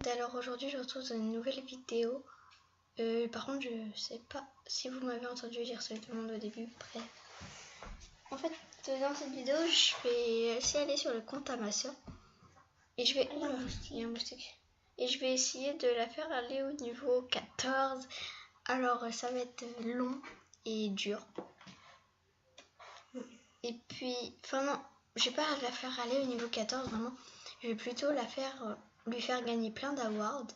Alors aujourd'hui je vous retrouve dans une nouvelle vidéo. Par contre je sais pas si vous m'avez entendu dire ce demande au début. Bref. En fait dans cette vidéo je vais essayer d'aller sur le compte à ma soeur. Et je vais... il y a un moustique. Et je vais essayer de la faire aller au niveau 14. Alors ça va être long et dur. Et puis... Enfin non, je vais pas la faire aller au niveau 14 vraiment. Je vais plutôt la faire... lui faire gagner plein d'awards.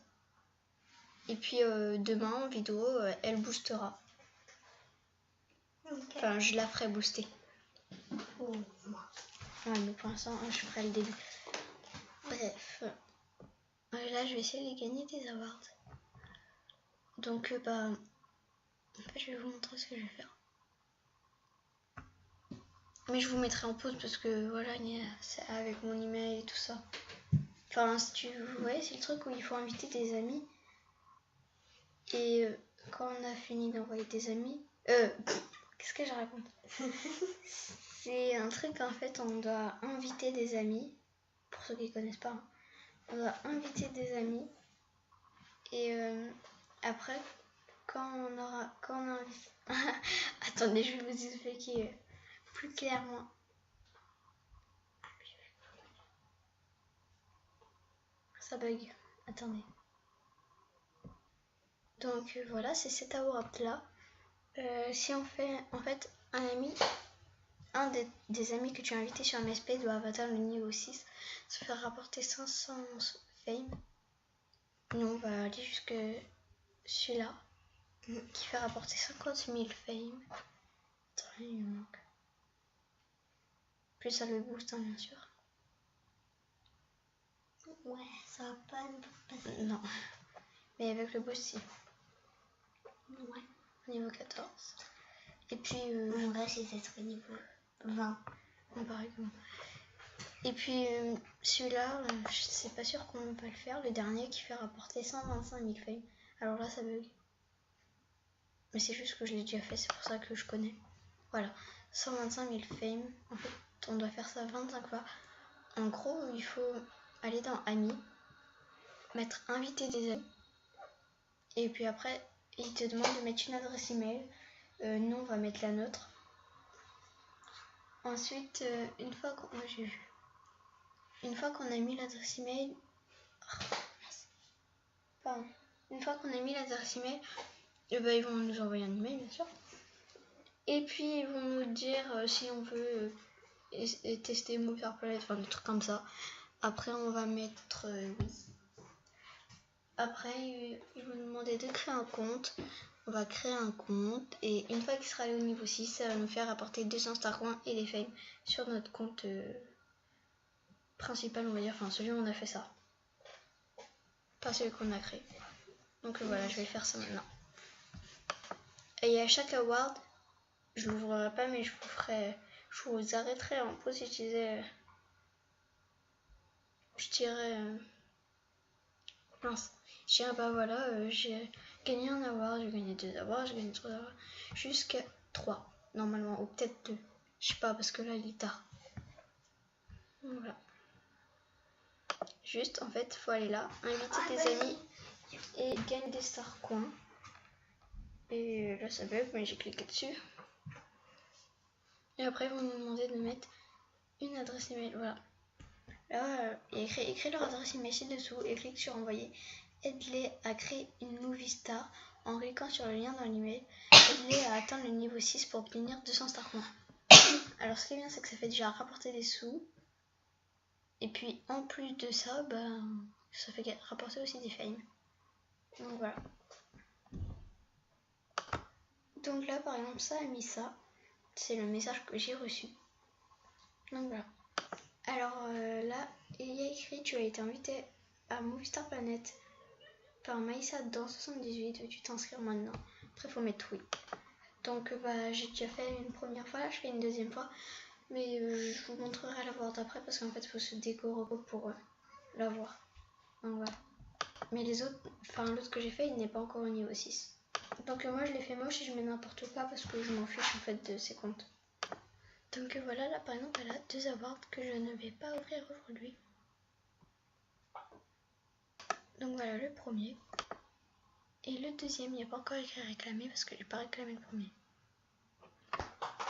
Et puis demain en vidéo, elle boostera. Okay. Enfin, je la ferai booster. Oh. Ouais, mais pour l'instant, je ferai le début. Bref. Là, je vais essayer de gagner des awards. Donc, en fait, je vais vous montrer ce que je vais faire. Mais je vous mettrai en pause parce que voilà, c'est avec mon email et tout ça. Enfin, si tu vois, c'est le truc où il faut inviter des amis. Et quand on a fini d'envoyer des amis... qu'est-ce que je raconte? C'est un truc, en fait, on doit inviter des amis. Pour ceux qui ne connaissent pas, hein. On doit inviter des amis. Et après, quand on a attendez, je vais vous expliquer plus clairement. Ça bug. Attendez. Donc voilà, c'est cet award là. Si on fait en fait un ami, des amis que tu as invités sur MSP doivent atteindre le niveau 6, se faire rapporter 500 fame. Nous on va aller jusque celui-là qui fait rapporter 50 000 fame. Attends, il me manque. Plus ça le boost, hein, bien sûr. Ouais, ça va pas nous passer. Non, mais avec le boost, si. Ouais. Niveau 14. Et puis... en vrai, c'est d'être niveau 20. Bon, pareil que moi. Et puis, celui-là, je sais pas sûr qu'on va le faire. Le dernier qui fait rapporter 125 000 fame. Alors là, ça bug. Mais c'est juste que je l'ai déjà fait, c'est pour ça que je connais. Voilà, 125 000 fame. En fait, on doit faire ça 25 fois. En gros, il faut aller dans Amis, mettre inviter des amis. Et puis après, il te demande de mettre une adresse email. Nous, on va mettre la nôtre. Ensuite, une fois qu'on... Moi, j'ai vu. Une fois qu'on a mis l'adresse email... Pardon. Une fois qu'on a mis l'adresse email, ils vont nous envoyer un email, bien sûr. Et puis, ils vont nous dire si on veut tester Movie Planet, enfin des trucs comme ça. Après, on va mettre oui. Après, ils vont nous demander de créer un compte. On va créer un compte. Et une fois qu'il sera allé au niveau 6, ça va nous faire apporter 200 star coins et des fames sur notre compte principal, on va dire. Enfin, celui où on a fait ça. Pas celui qu'on a créé. Donc voilà, je vais faire ça maintenant. Et à chaque award, je l'ouvrirai pas, mais je vous arrêterai en pause si je disais... Je dirais... mince. Je dirais bah voilà, j'ai gagné un award, j'ai gagné 2 awards, j'ai gagné 3 awards. Jusqu'à 3, normalement, ou peut-être 2. Je sais pas, parce que là, il est tard. Donc, voilà. Juste, en fait, faut aller là, inviter des amis et gagner des star coins. Et là, ça bug, mais j'ai cliqué dessus. Et après, ils vont nous demander de mettre une adresse email. Voilà. Là, écris leur adresse email ci-dessous et clique sur envoyer. Aide-les à créer une movie star en cliquant sur le lien dans l'email. Aide-les à atteindre le niveau 6 pour obtenir 200 star coins. Alors, ce qui est bien, c'est que ça fait déjà rapporter des sous. Et puis, en plus de ça, ça fait rapporter aussi des fames. Donc, voilà. Donc là, par exemple, ça a mis ça. C'est le message que j'ai reçu. Donc, voilà. Alors là, il y a écrit tu as été invité à Movie Star Planet par Maïssa dans 78, veux-tu t'inscrire maintenant? Après, il faut mettre oui. Donc, j'ai déjà fait une première fois, là, je fais une deuxième fois. Mais je vous montrerai la voir après parce qu'en fait, il faut se décorer pour la voir. Donc, voilà. Mais les autres, enfin, l'autre que j'ai fait, il n'est pas encore au niveau 6. Donc, moi, je l'ai fait moche et je mets n'importe quoi parce que je m'en fiche en fait de ces comptes. Donc voilà, là par exemple, elle a 2 awards que je ne vais pas ouvrir aujourd'hui. Donc voilà. Voilà le premier. Et le deuxième, il n'y a pas encore écrit réclamer parce que j'ai pas réclamé le premier.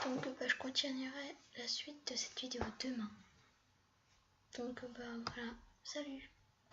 Donc je continuerai la suite de cette vidéo demain. Donc voilà, salut!